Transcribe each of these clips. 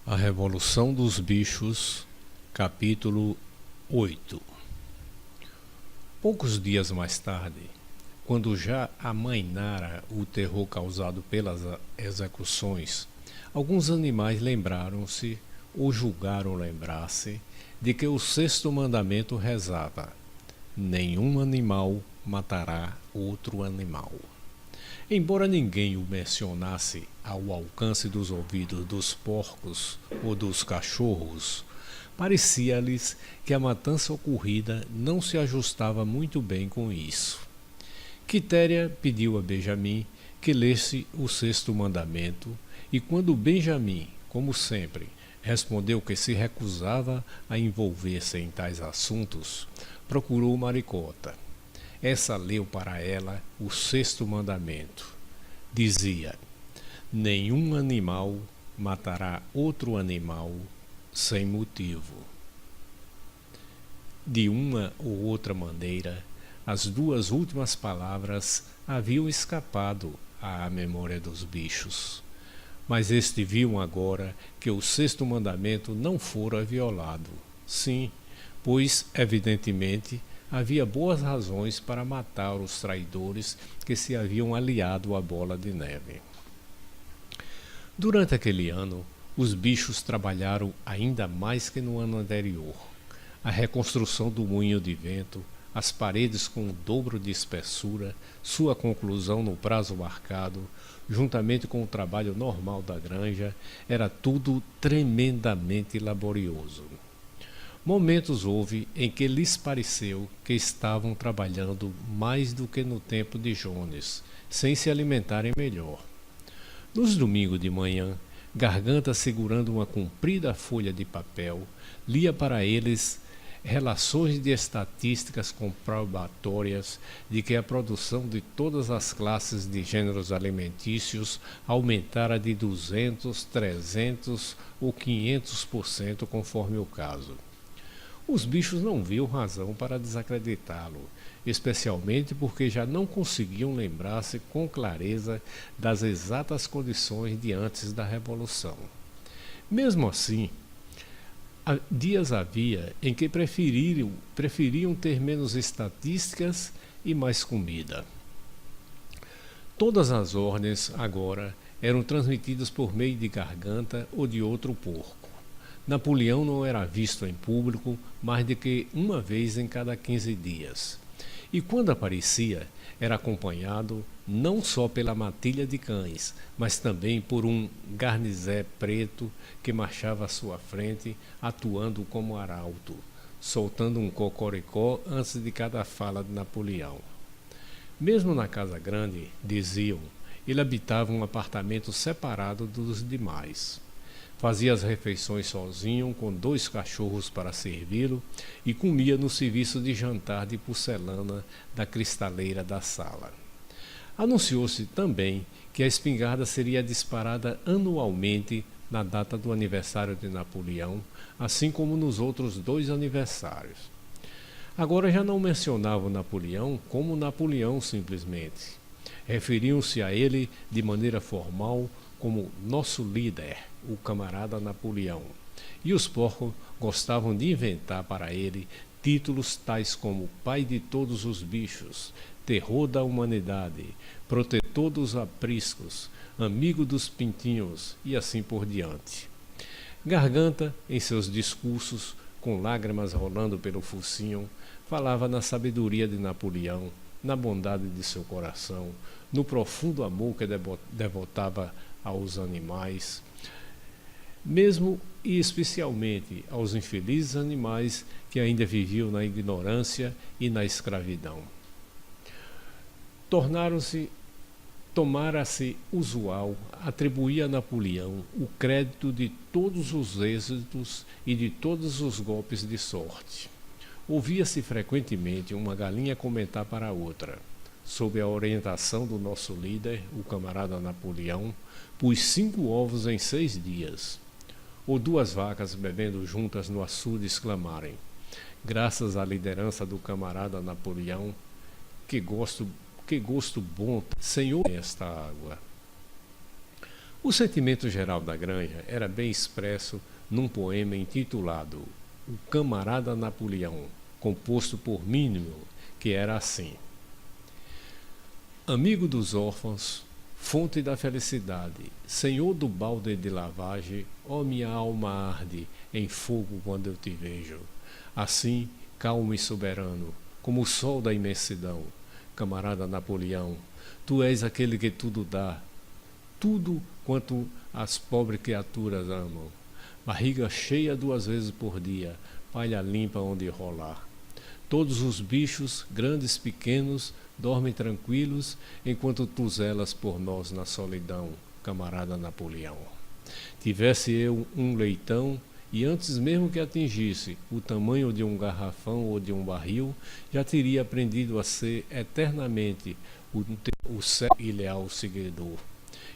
A Revolução dos Bichos, capítulo 8. Poucos dias mais tarde, quando já amainara o terror causado pelas execuções, alguns animais lembraram-se, ou julgaram lembrar-se, de que o sexto mandamento rezava: nenhum animal matará outro animal. Embora ninguém o mencionasse ao alcance dos ouvidos dos porcos ou dos cachorros, parecia-lhes que a matança ocorrida não se ajustava muito bem com isso. Quitéria pediu a Benjamim que lesse o sexto mandamento, e quando Benjamim, como sempre, respondeu que se recusava a envolver-se em tais assuntos, procurou Maricota. Essa leu para ela o sexto mandamento. Dizia: nenhum animal matará outro animal sem motivo. De uma ou outra maneira, as duas últimas palavras haviam escapado à memória dos bichos. Mas estes viam agora que o sexto mandamento não fora violado. Sim, pois, evidentemente, havia boas razões para matar os traidores que se haviam aliado à Bola de Neve. Durante aquele ano, os bichos trabalharam ainda mais que no ano anterior. A reconstrução do moinho de vento, as paredes com o dobro de espessura, sua conclusão no prazo marcado, juntamente com o trabalho normal da granja, era tudo tremendamente laborioso. Momentos houve em que lhes pareceu que estavam trabalhando mais do que no tempo de Jones, sem se alimentarem melhor. Nos domingos de manhã, Garganta, segurando uma comprida folha de papel, lia para eles relações de estatísticas comprobatórias de que a produção de todas as classes de gêneros alimentícios aumentara de 200, 300 ou 500% conforme o caso. Os bichos não viam razão para desacreditá-lo, especialmente porque já não conseguiam lembrar-se com clareza das exatas condições de antes da Revolução. Mesmo assim, dias havia em que preferiam ter menos estatísticas e mais comida. Todas as ordens, agora, eram transmitidas por meio de Garganta ou de outro porco. Napoleão não era visto em público mais do que uma vez em cada 15 dias. E quando aparecia, era acompanhado não só pela matilha de cães, mas também por um garnizé preto que marchava à sua frente, atuando como arauto, soltando um cocoricó antes de cada fala de Napoleão. Mesmo na casa grande, diziam, ele habitava um apartamento separado dos demais. Fazia as refeições sozinho, com 2 cachorros para servi-lo, e comia no serviço de jantar de porcelana da cristaleira da sala. Anunciou-se também que a espingarda seria disparada anualmente na data do aniversário de Napoleão, assim como nos outros 2 aniversários. Agora já não mencionavam Napoleão como Napoleão simplesmente. Referiam-se a ele de maneira formal como nosso líder, o camarada Napoleão. E os porcos gostavam de inventar para ele títulos tais como pai de todos os bichos, terror da humanidade, protetor dos apriscos, amigo dos pintinhos e assim por diante. Garganta, em seus discursos, com lágrimas rolando pelo focinho, falava na sabedoria de Napoleão, na bondade de seu coração, no profundo amor que devotava aos animais, mesmo e especialmente aos infelizes animais que ainda viviam na ignorância e na escravidão. Tomara-se usual atribuir a Napoleão o crédito de todos os êxitos e de todos os golpes de sorte. Ouvia-se frequentemente uma galinha comentar para a outra: sob a orientação do nosso líder, o camarada Napoleão, pus 5 ovos em 6 dias. Ou 2 vacas bebendo juntas no açude exclamarem: graças à liderança do camarada Napoleão, que gosto bom, Senhor, esta água. O sentimento geral da Granja era bem expresso num poema intitulado O Camarada Napoleão, composto por Mínimo, que era assim: Amigo dos órfãos, fonte da felicidade, senhor do balde de lavagem, ó minha alma arde em fogo quando eu te vejo. Assim, calmo e soberano, como o sol da imensidão, camarada Napoleão, tu és aquele que tudo dá, tudo quanto as pobres criaturas amam. Barriga cheia 2 vezes por dia, palha limpa onde rolar. Todos os bichos, grandes, pequenos, dormem tranquilos, enquanto tu zelas por nós na solidão, camarada Napoleão. Tivesse eu um leitão, e antes mesmo que atingisse o tamanho de um garrafão ou de um barril, já teria aprendido a ser eternamente o sério e leal seguidor.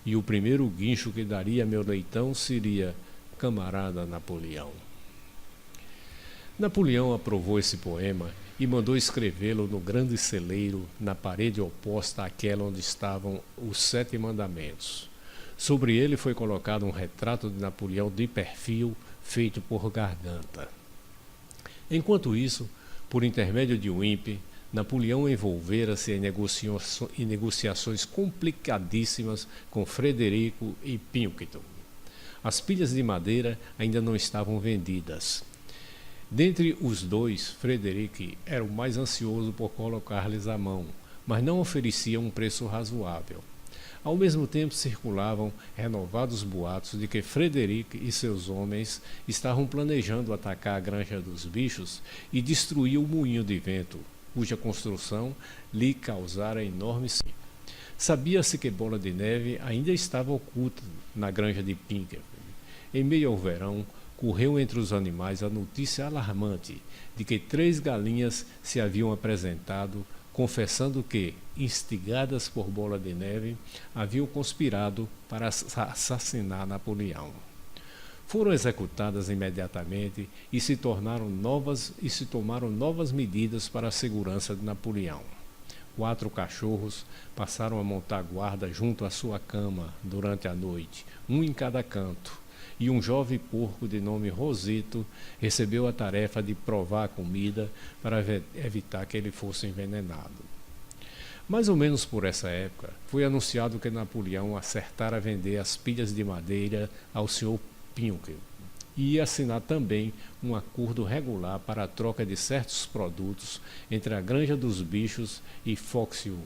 E o primeiro guincho que daria meu leitão seria camarada Napoleão. Napoleão aprovou esse poema e mandou escrevê-lo no grande celeiro, na parede oposta àquela onde estavam os 7 mandamentos. Sobre ele foi colocado um retrato de Napoleão de perfil, feito por Garganta. Enquanto isso, por intermédio de Wimp, Napoleão envolvera-se em negociações complicadíssimas com Frederico e Pilkington. As pilhas de madeira ainda não estavam vendidas. Dentre os dois, Frederico era o mais ansioso por colocar-lhes a mão, mas não oferecia um preço razoável. Ao mesmo tempo circulavam renovados boatos de que Frederico e seus homens estavam planejando atacar a Granja dos Bichos e destruir o moinho de vento, cuja construção lhe causara enorme sino. Sabia-se que Bola de Neve ainda estava oculta na Granja de Pinkerton. Em meio ao verão, correu entre os animais a notícia alarmante de que 3 galinhas se haviam apresentado, confessando que, instigadas por Bola de Neve, haviam conspirado para assassinar Napoleão. Foram executadas imediatamente e se tomaram novas medidas para a segurança de Napoleão. 4 cachorros passaram a montar guarda junto à sua cama durante a noite, um em cada canto, e um jovem porco de nome Rosito recebeu a tarefa de provar a comida para evitar que ele fosse envenenado. Mais ou menos por essa época, foi anunciado que Napoleão acertara vender as pilhas de madeira ao Sr. Pilkington e ia assinar também um acordo regular para a troca de certos produtos entre a Granja dos Bichos e Foxwood.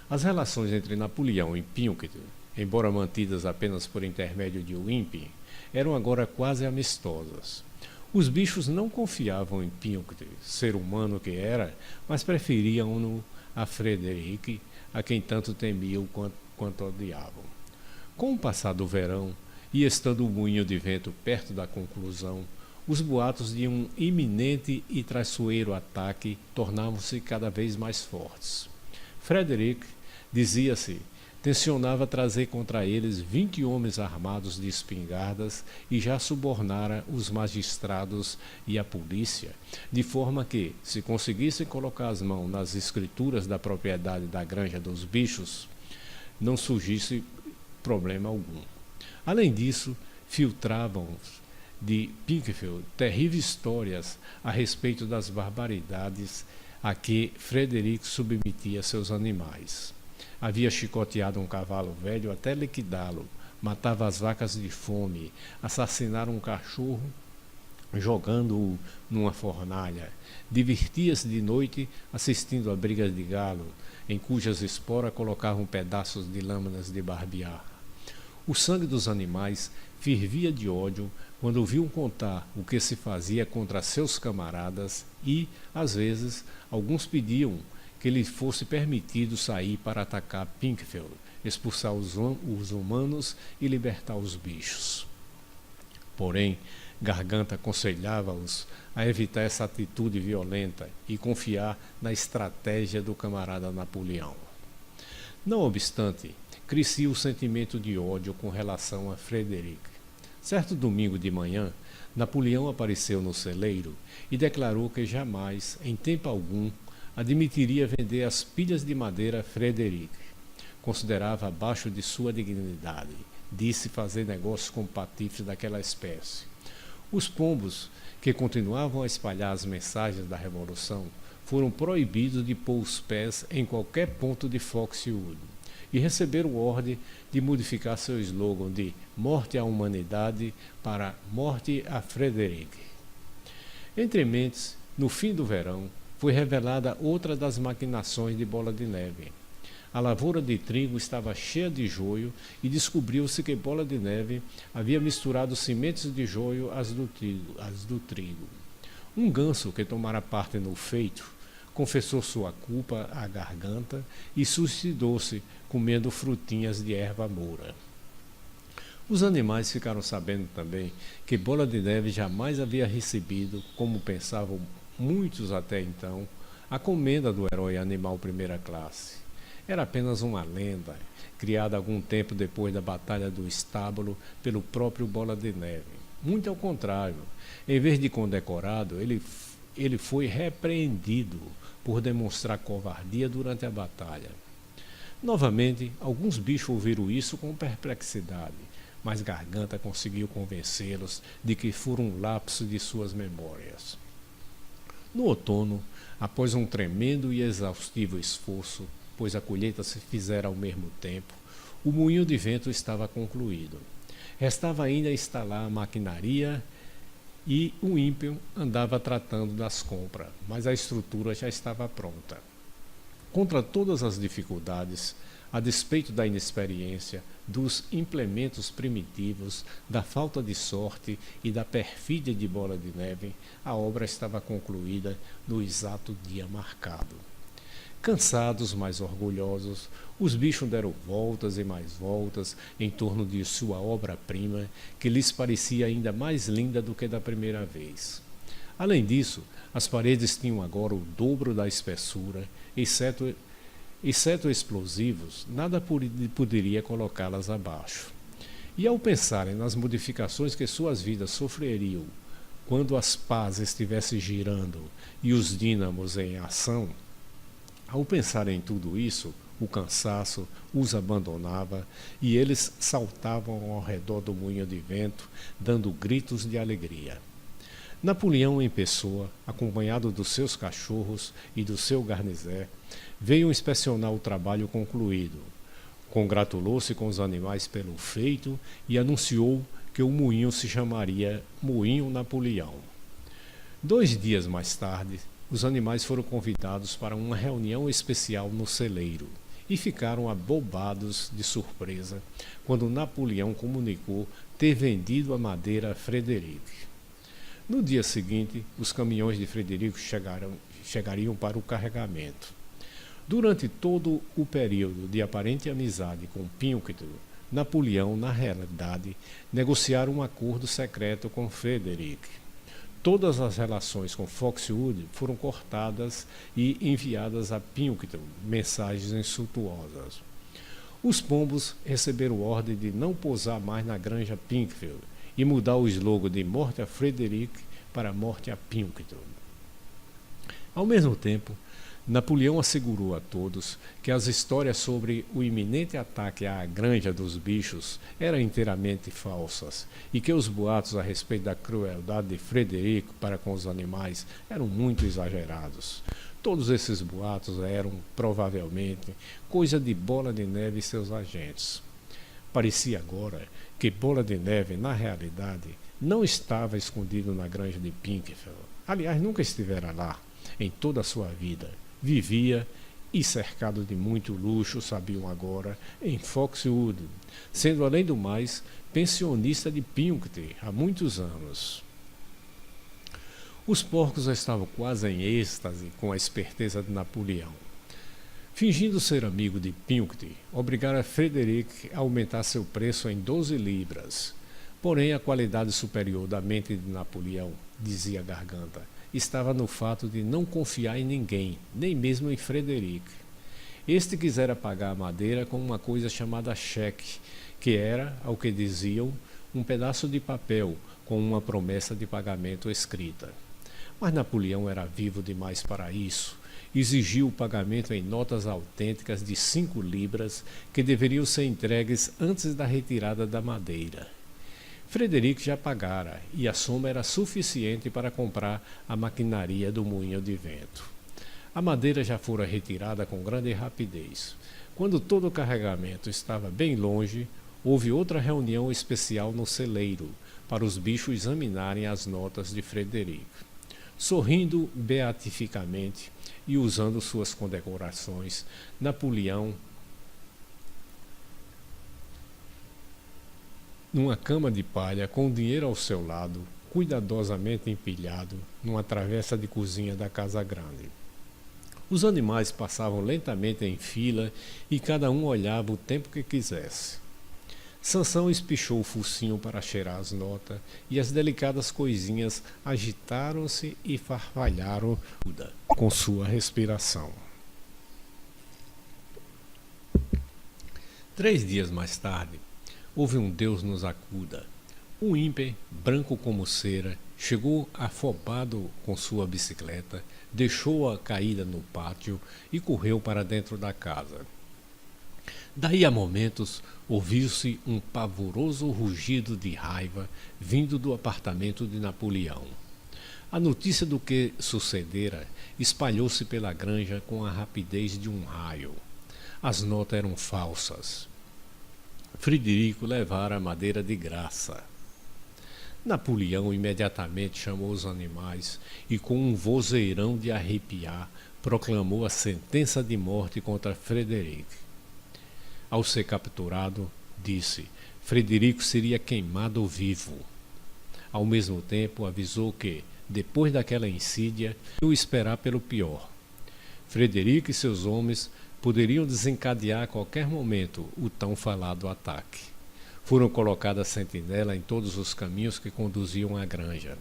As relações entre Napoleão e Pilkington, embora mantidas apenas por intermédio de Wimp, eram agora quase amistosas. Os bichos não confiavam em Pilkington, ser humano que era, mas preferiam-no a Frederico, a quem tanto temiam quanto odiavam. Com o passar do verão, e estando o moinho de vento perto da conclusão, os boatos de um iminente e traiçoeiro ataque tornavam-se cada vez mais fortes. Frederico, dizia-se, tencionava trazer contra eles 20 homens armados de espingardas e já subornara os magistrados e a polícia, de forma que, se conseguissem colocar as mãos nas escrituras da propriedade da Granja dos Bichos, não surgisse problema algum. Além disso, filtravam de Pinkerfield terríveis histórias a respeito das barbaridades a que Frederico submetia seus animais. Havia chicoteado um cavalo velho até liquidá-lo, matava as vacas de fome, assassinara um cachorro jogando-o numa fornalha, divertia-se de noite assistindo a brigas de galo, em cujas esporas colocavam pedaços de lâminas de barbear. O sangue dos animais fervia de ódio quando ouviam contar o que se fazia contra seus camaradas e, às vezes, alguns pediam que lhe fosse permitido sair para atacar Pinkerfield, expulsar os humanos e libertar os bichos. Porém, Garganta aconselhava-os a evitar essa atitude violenta e confiar na estratégia do camarada Napoleão. Não obstante, crescia o sentimento de ódio com relação a Frederico. Certo domingo de manhã, Napoleão apareceu no celeiro e declarou que jamais, em tempo algum, admitiria vender as pilhas de madeira a Frederico. considerava abaixo de sua dignidade. Disse fazer negócios com patifes daquela espécie. Os pombos, que continuavam a espalhar as mensagens da Revolução, foram proibidos de pôr os pés em qualquer ponto de Foxwood e receberam ordem de modificar seu slogan de Morte à Humanidade para Morte a Frederick. Entre mentes, no fim do verão, foi revelada outra das maquinações de Bola de Neve. A lavoura de trigo estava cheia de joio e descobriu-se que Bola de Neve havia misturado sementes de joio às do trigo. Um ganso que tomara parte no feito confessou sua culpa à garganta e suicidou-se comendo frutinhas de erva moura. Os animais ficaram sabendo também que Bola de Neve jamais havia recebido, como pensavam muitos até então, a comenda do herói animal primeira classe. Era apenas uma lenda, criada algum tempo depois da Batalha do Estábulo pelo próprio Bola de Neve. Muito ao contrário, em vez de condecorado, ele foi repreendido por demonstrar covardia durante a batalha. Novamente, alguns bichos ouviram isso com perplexidade, mas Garganta conseguiu convencê-los de que foram um lapso de suas memórias. No outono, após um tremendo e exaustivo esforço, pois a colheita se fizera ao mesmo tempo, o moinho de vento estava concluído. Restava ainda instalar a maquinaria e o ímpio andava tratando das compras, mas a estrutura já estava pronta. Contra todas as dificuldades, a despeito da inexperiência, dos implementos primitivos, da falta de sorte e da perfídia de Bola de Neve, a obra estava concluída no exato dia marcado. Cansados, mas orgulhosos, os bichos deram voltas e mais voltas em torno de sua obra-prima, que lhes parecia ainda mais linda do que da primeira vez. Além disso, as paredes tinham agora o dobro da espessura, exceto explosivos, nada poderia colocá-las abaixo. E ao pensarem nas modificações que suas vidas sofreriam quando as pás estivessem girando e os dínamos em ação, ao pensar em tudo isso, o cansaço os abandonava e eles saltavam ao redor do moinho de vento, dando gritos de alegria. Napoleão em pessoa, acompanhado dos seus cachorros e do seu garnizé, veio inspecionar o trabalho concluído. Congratulou-se com os animais pelo feito e anunciou que o moinho se chamaria Moinho Napoleão. 2 dias mais tarde, os animais foram convidados para uma reunião especial no celeiro e ficaram abobados de surpresa quando Napoleão comunicou ter vendido a madeira a Frederick. No dia seguinte, os caminhões de Frederico chegariam para o carregamento. Durante todo o período de aparente amizade com Pilkington, Napoleão, na realidade, negociara um acordo secreto com Frederick. Todas as relações com Foxwood foram cortadas e enviadas a Pilkington mensagens insultuosas. Os pombos receberam ordem de não pousar mais na granja Pinkfield e mudar o slogan de Morte a Frederick para Morte a Pilkington. Ao mesmo tempo, Napoleão assegurou a todos que as histórias sobre o iminente ataque à granja dos bichos eram inteiramente falsas e que os boatos a respeito da crueldade de Frederico para com os animais eram muito exagerados. Todos esses boatos eram, provavelmente, coisa de Bola de Neve e seus agentes. Parecia agora que Bola de Neve, na realidade, não estava escondido na granja de Pinkfield. Aliás, nunca estivera lá, em toda a sua vida. Vivia, e cercado de muito luxo, sabiam agora, em Foxwood, sendo, além do mais, pensionista de Pilkington há muitos anos. Os porcos estavam quase em êxtase com a esperteza de Napoleão. Fingindo ser amigo de Pilkington, obrigara Frederick a aumentar seu preço em 12 libras. Porém, a qualidade superior da mente de Napoleão, dizia Garganta, estava no fato de não confiar em ninguém, nem mesmo em Frederick. Este quisera pagar a madeira com uma coisa chamada cheque, que era, ao que diziam, um pedaço de papel com uma promessa de pagamento escrita. Mas Napoleão era vivo demais para isso, exigiu o pagamento em notas autênticas de 5 libras que deveriam ser entregues antes da retirada da madeira. Frederico já pagara e a soma era suficiente para comprar a maquinaria do moinho de vento. A madeira já fora retirada com grande rapidez. Quando todo o carregamento estava bem longe, houve outra reunião especial no celeiro para os bichos examinarem as notas de Frederico. Sorrindo beatificamente e usando suas condecorações, Napoleão, numa cama de palha, com o dinheiro ao seu lado, cuidadosamente empilhado, numa travessa de cozinha da casa grande. Os animais passavam lentamente em fila e cada um olhava o tempo que quisesse. Sansão espichou o focinho para cheirar as notas e as delicadas coisinhas agitaram-se e farfalharam com sua respiração. 3 dias mais tarde, houve um Deus nos acuda. O ímpe, branco como cera, chegou afobado com sua bicicleta, deixou-a caída no pátio e correu para dentro da casa. Daí a momentos ouviu-se um pavoroso rugido de raiva vindo do apartamento de Napoleão. A notícia do que sucedera espalhou-se pela granja com a rapidez de um raio. As notas eram falsas. Frederico levara a madeira de graça. Napoleão imediatamente chamou os animais e, com um vozeirão de arrepiar, proclamou a sentença de morte contra Frederico. Ao ser capturado, disse: Frederico seria queimado vivo. Ao mesmo tempo, avisou que, depois daquela insídia, iam esperar pelo pior. Frederico e seus homens poderiam desencadear a qualquer momento o tão falado ataque. Foram colocadas sentinelas em todos os caminhos que conduziam à granja.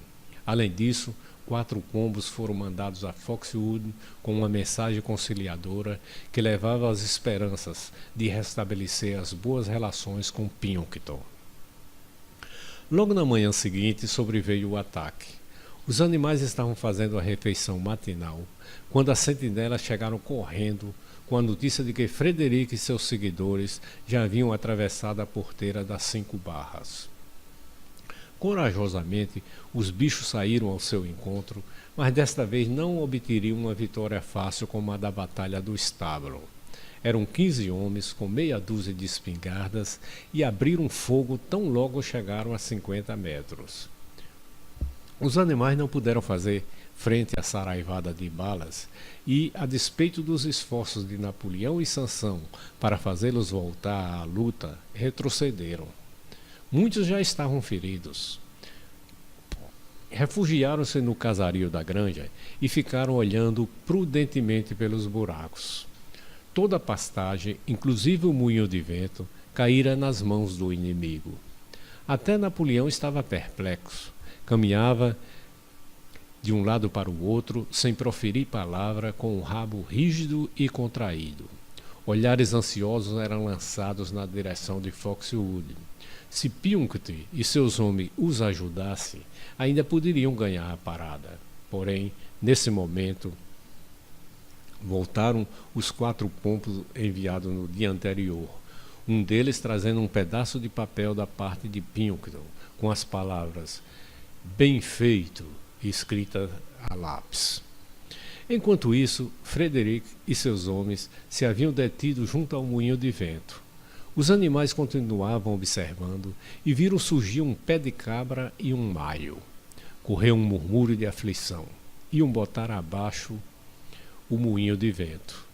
Além disso, 4 pombos foram mandados a Foxwood com uma mensagem conciliadora que levava às esperanças de restabelecer as boas relações com Pilkington. Logo na manhã seguinte sobreveio o ataque. Os animais estavam fazendo a refeição matinal quando as sentinelas chegaram correndo com a notícia de que Frederico e seus seguidores já haviam atravessado a porteira das 5 barras. Corajosamente, os bichos saíram ao seu encontro, mas desta vez não obteriam uma vitória fácil como a da Batalha do Estábulo. Eram 15 homens com meia dúzia de espingardas e abriram fogo tão logo chegaram a 50 metros. Os animais não puderam fazer frente à saraivada de balas e, a despeito dos esforços de Napoleão e Sansão para fazê-los voltar à luta, retrocederam. Muitos já estavam feridos. Refugiaram-se no casario da granja e ficaram olhando prudentemente pelos buracos. Toda a pastagem, inclusive o moinho de vento, caíra nas mãos do inimigo. Até Napoleão estava perplexo. Caminhava de um lado para o outro, sem proferir palavra, com o rabo rígido e contraído. Olhares ansiosos eram lançados na direção de Foxwood. Se Pilkington e seus homens os ajudassem, ainda poderiam ganhar a parada. Porém, nesse momento, voltaram os 4 pombos enviados no dia anterior, um deles trazendo um pedaço de papel da parte de Pilkington, com as palavras "Bem feito", escrita a lápis. Enquanto isso, Frederico e seus homens se haviam detido junto ao moinho de vento. Os animais continuavam observando e viram surgir um pé de cabra e um maio. Correu um murmúrio de aflição. Iam botar abaixo o moinho de vento.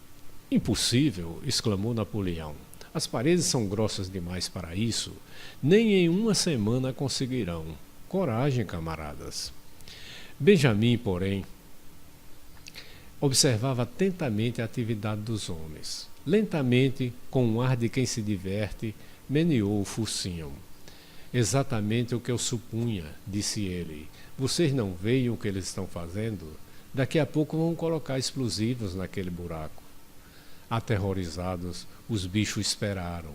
Impossível! Exclamou Napoleão. As paredes são grossas demais para isso. Nem em uma semana conseguirão. Coragem, camaradas. Benjamin, porém, observava atentamente a atividade dos homens. Lentamente, com um ar de quem se diverte, meneou o focinho. Exatamente o que eu supunha, disse ele. Vocês não veem o que eles estão fazendo? Daqui a pouco vão colocar explosivos naquele buraco. Aterrorizados, os bichos esperaram.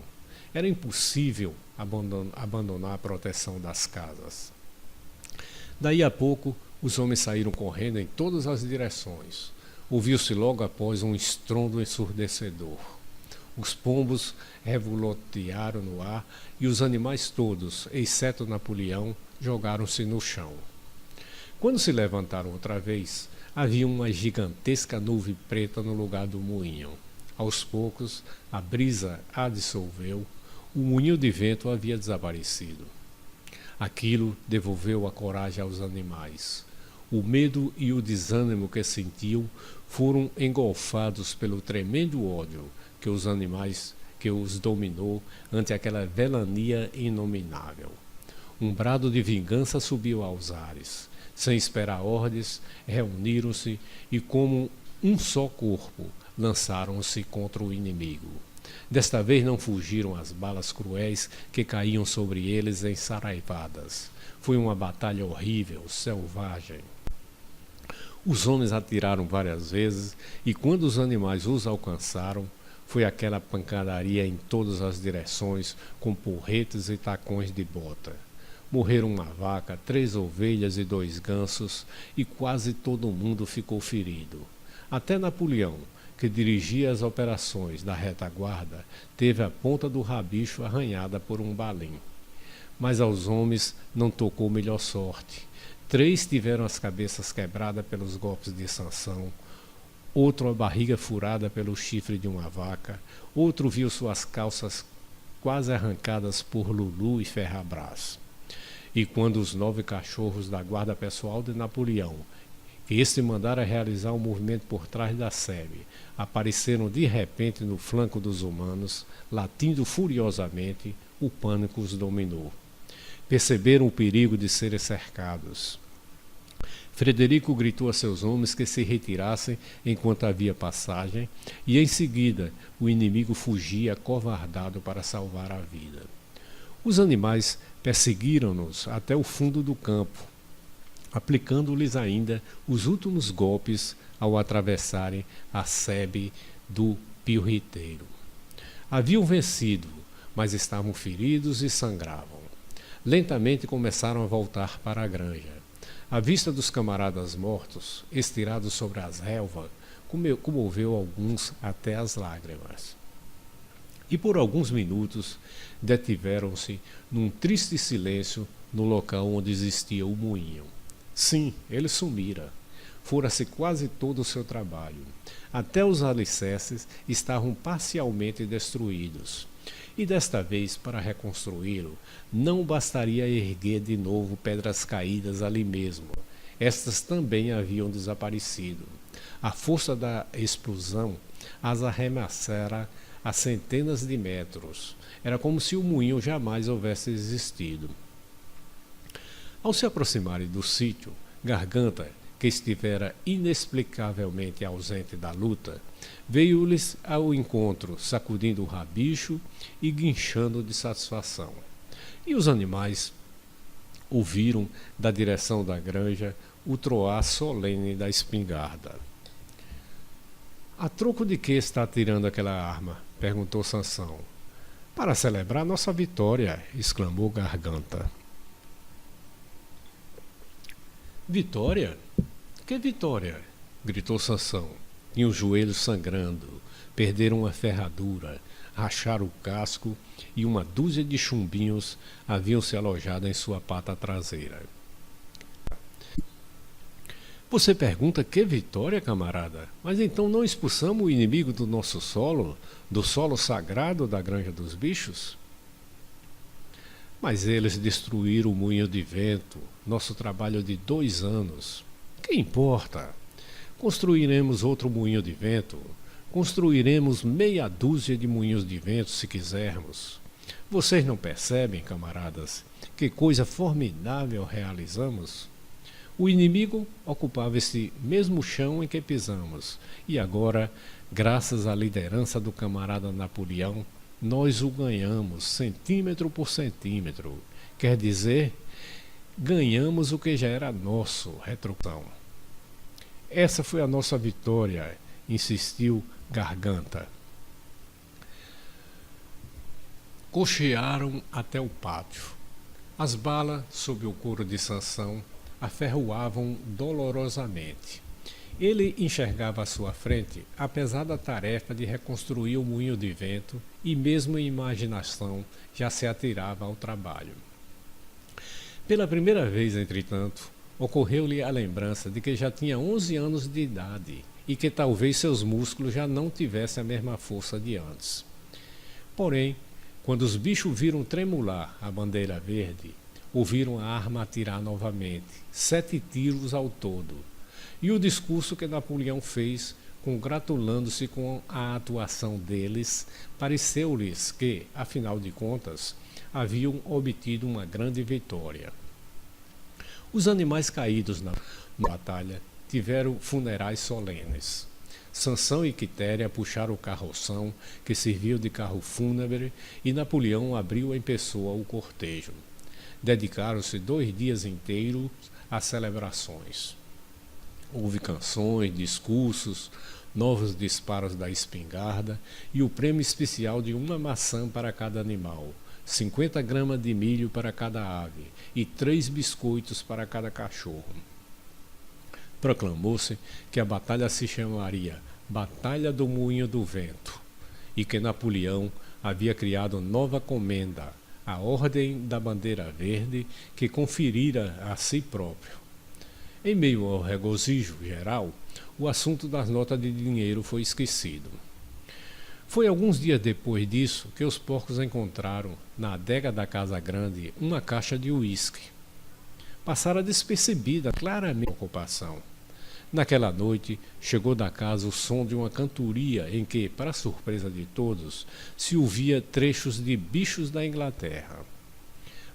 Era impossível abandonar a proteção das casas. Daí a pouco, os homens saíram correndo em todas as direções. Ouviu-se logo após um estrondo ensurdecedor. Os pombos revolotearam no ar e os animais todos, exceto Napoleão, jogaram-se no chão. Quando se levantaram outra vez, havia uma gigantesca nuvem preta no lugar do moinho. Aos poucos, a brisa a dissolveu, o moinho de vento havia desaparecido. Aquilo devolveu a coragem aos animais. O medo e o desânimo que sentiam foram engolfados pelo tremendo ódio que os dominou ante aquela velania inominável. Um brado de vingança subiu aos ares. Sem esperar ordens, reuniram-se e, como um só corpo, lançaram-se contra o inimigo. Desta vez não fugiram as balas cruéis que caíam sobre eles ensaraivadas. Foi uma batalha horrível, selvagem. Os homens atiraram várias vezes e, quando os animais os alcançaram, foi aquela pancadaria em todas as direções, com porretes e tacões de bota. Morreram uma vaca, 3 ovelhas e 2 gansos, e quase todo mundo ficou ferido. Até Napoleão, que dirigia as operações da retaguarda, teve a ponta do rabicho arranhada por um balim. Mas aos homens não tocou melhor sorte. 3 tiveram as cabeças quebradas pelos golpes de Sansão, outro a barriga furada pelo chifre de uma vaca, outro viu suas calças quase arrancadas por Lulu e Ferrabras. E quando os 9 cachorros da guarda pessoal de Napoleão, que este mandara realizar um movimento por trás da sebe, apareceram de repente no flanco dos humanos, latindo furiosamente, o pânico os dominou. Perceberam o perigo de serem cercados. Frederico gritou a seus homens que se retirassem enquanto havia passagem, e em seguida o inimigo fugia acovardado para salvar a vida. Os animais perseguiram-nos até o fundo do campo, aplicando-lhes ainda os últimos golpes ao atravessarem a sebe do piorriteiro. Haviam vencido, mas estavam feridos e sangravam. Lentamente começaram a voltar para a granja. A vista dos camaradas mortos, estirados sobre as relvas, comoveu alguns até as lágrimas. E por alguns minutos detiveram-se num triste silêncio no local onde existia o moinho. Sim, ele sumira. Fora-se quase todo o seu trabalho. Até os alicerces estavam parcialmente destruídos. E desta vez, para reconstruí-lo, não bastaria erguer de novo pedras caídas ali mesmo. Estas também haviam desaparecido. A força da explosão as arremessara a centenas de metros. Era como se o moinho jamais houvesse existido. Ao se aproximarem do sítio, Garganta, que estivera inexplicavelmente ausente da luta, veio-lhes ao encontro, sacudindo o rabicho e guinchando de satisfação. E os animais ouviram, da direção da granja, o troar solene da espingarda. — A troco de que está atirando aquela arma? — perguntou Sansão. — Para celebrar nossa vitória! — exclamou Garganta. — Vitória? Que vitória? Gritou Sansão. Tinha os joelhos sangrando, perderam a ferradura, racharam o casco e uma dúzia de chumbinhos haviam se alojado em sua pata traseira. Você pergunta que vitória, camarada? Mas então não expulsamos o inimigo do nosso solo, do solo sagrado da Granja dos Bichos? Mas eles destruíram o moinho de vento, nosso trabalho de 2 anos. Que importa? Construiremos outro moinho de vento. Construiremos meia dúzia de moinhos de vento se quisermos. Vocês não percebem, camaradas, que coisa formidável realizamos? O inimigo ocupava esse mesmo chão em que pisamos, e agora, graças à liderança do camarada Napoleão, nós o ganhamos centímetro por centímetro. Quer dizer, ganhamos o que já era nosso, retrucão. Essa foi a nossa vitória, insistiu Garganta. Cochearam até o pátio. As balas, sob o couro de Sansão, aferroavam dolorosamente. Ele enxergava à sua frente a pesada tarefa de reconstruir o moinho de vento e, mesmo em imaginação, já se atirava ao trabalho. Pela primeira vez, entretanto, ocorreu-lhe a lembrança de que já tinha 11 anos de idade e que talvez seus músculos já não tivessem a mesma força de antes. Porém, quando os bichos viram tremular a bandeira verde, ouviram a arma atirar novamente, 7 tiros ao todo. E o discurso que Napoleão fez, congratulando-se com a atuação deles, pareceu-lhes que, afinal de contas, haviam obtido uma grande vitória. Os animais caídos na batalha tiveram funerais solenes. Sansão e Quitéria puxaram o carroção, que serviu de carro fúnebre, e Napoleão abriu em pessoa o cortejo. Dedicaram-se 2 dias inteiros às celebrações. Houve canções, discursos, novos disparos da espingarda e o prêmio especial de uma maçã para cada animal, 50 gramas de milho para cada ave e 3 biscoitos para cada cachorro. Proclamou-se que a batalha se chamaria Batalha do Moinho do Vento e que Napoleão havia criado nova comenda, a Ordem da Bandeira Verde, que conferira a si próprio. Em meio ao regozijo geral, o assunto das notas de dinheiro foi esquecido. Foi alguns dias depois disso que os porcos encontraram, na adega da Casa Grande, uma caixa de uísque. Passara despercebida claramente a ocupação. Naquela noite, chegou da casa o som de uma cantoria em que, para surpresa de todos, se ouvia trechos de Bichos da Inglaterra.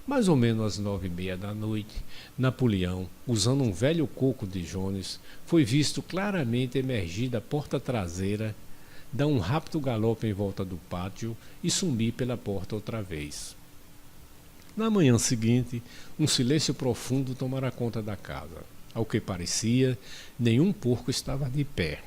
Mais ou menos às 9h30 da noite, Napoleão, usando um velho coco de Jones, foi visto claramente emergir da porta traseira, dar um rápido galope em volta do pátio e sumir pela porta outra vez. Na manhã seguinte, um silêncio profundo tomara conta da casa. Ao que parecia, nenhum porco estava de pé.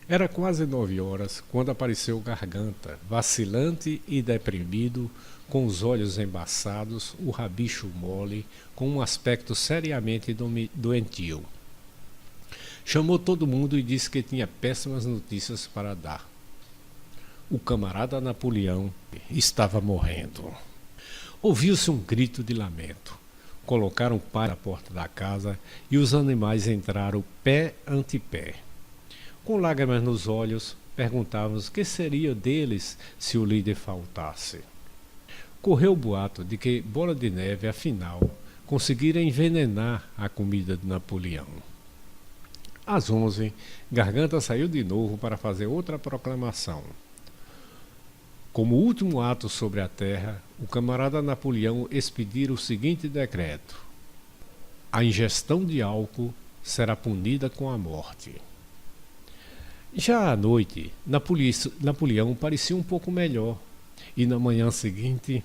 Era quase 9h quando apareceu Garganta, vacilante e deprimido, com os olhos embaçados, o rabicho mole, com um aspecto seriamente doentio. Chamou todo mundo e disse que tinha péssimas notícias para dar. O camarada Napoleão estava morrendo. Ouviu-se um grito de lamento. Colocaram pá na porta da casa e os animais entraram pé ante pé. Com lágrimas nos olhos, perguntávamos o que seria deles se o líder faltasse. Correu o boato de que Bola de Neve, afinal, conseguira envenenar a comida de Napoleão. Às 11h, Garganta saiu de novo para fazer outra proclamação. Como último ato sobre a terra, o camarada Napoleão expedira o seguinte decreto: a ingestão de álcool será punida com a morte. Já à noite, Napoleão parecia um pouco melhor, e na manhã seguinte,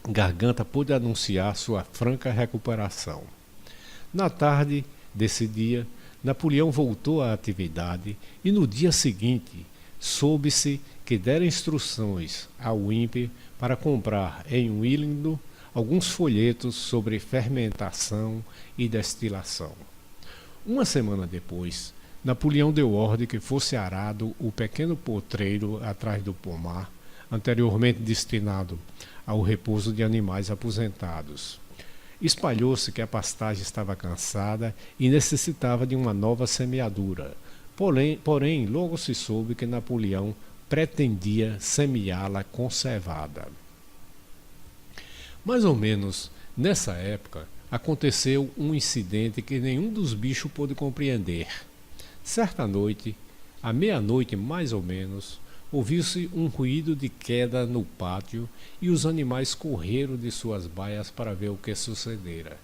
Garganta pôde anunciar sua franca recuperação. Na tarde desse dia, Napoleão voltou à atividade e no dia seguinte soube-se que dera instruções ao INPE para comprar em Willingdon alguns folhetos sobre fermentação e destilação. Uma semana depois, Napoleão deu ordem que fosse arado o pequeno potreiro atrás do pomar, anteriormente destinado ao repouso de animais aposentados. Espalhou-se que a pastagem estava cansada e necessitava de uma nova semeadura. Porém, logo se soube que Napoleão pretendia semeá-la conservada. Mais ou menos nessa época, aconteceu um incidente que nenhum dos bichos pôde compreender. Certa noite, à meia-noite mais ou menos, ouviu-se um ruído de queda no pátio e os animais correram de suas baias para ver o que sucedera.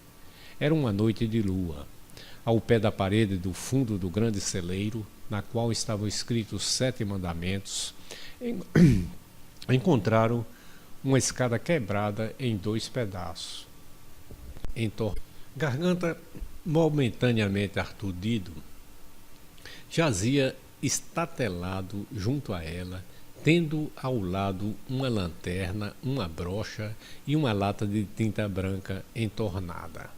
Era uma noite de lua. Ao pé da parede do fundo do grande celeiro, na qual estavam escritos os 7 mandamentos, encontraram uma escada quebrada em 2 pedaços. Garganta, momentaneamente aturdido, jazia estatelado junto a ela, tendo ao lado uma lanterna, uma brocha e uma lata de tinta branca entornada.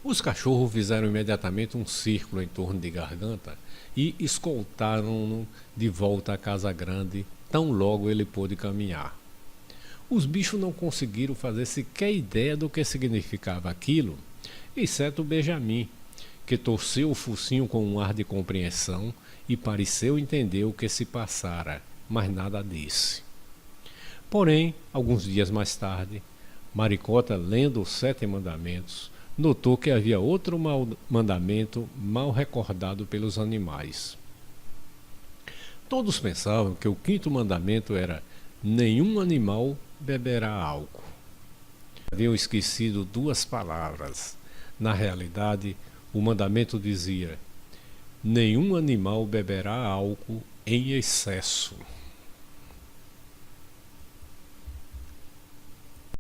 Os cachorros fizeram imediatamente um círculo em torno de Garganta e escoltaram-no de volta à casa grande, tão logo ele pôde caminhar. Os bichos não conseguiram fazer sequer ideia do que significava aquilo, exceto Benjamin, que torceu o focinho com um ar de compreensão e pareceu entender o que se passara, mas nada disse. Porém, alguns dias mais tarde, Maricota, lendo os 7 mandamentos, notou que havia outro mandamento mal recordado pelos animais. Todos pensavam que o 5º mandamento era: nenhum animal beberá álcool. Haviam esquecido 2 palavras. Na realidade, o mandamento dizia: nenhum animal beberá álcool em excesso.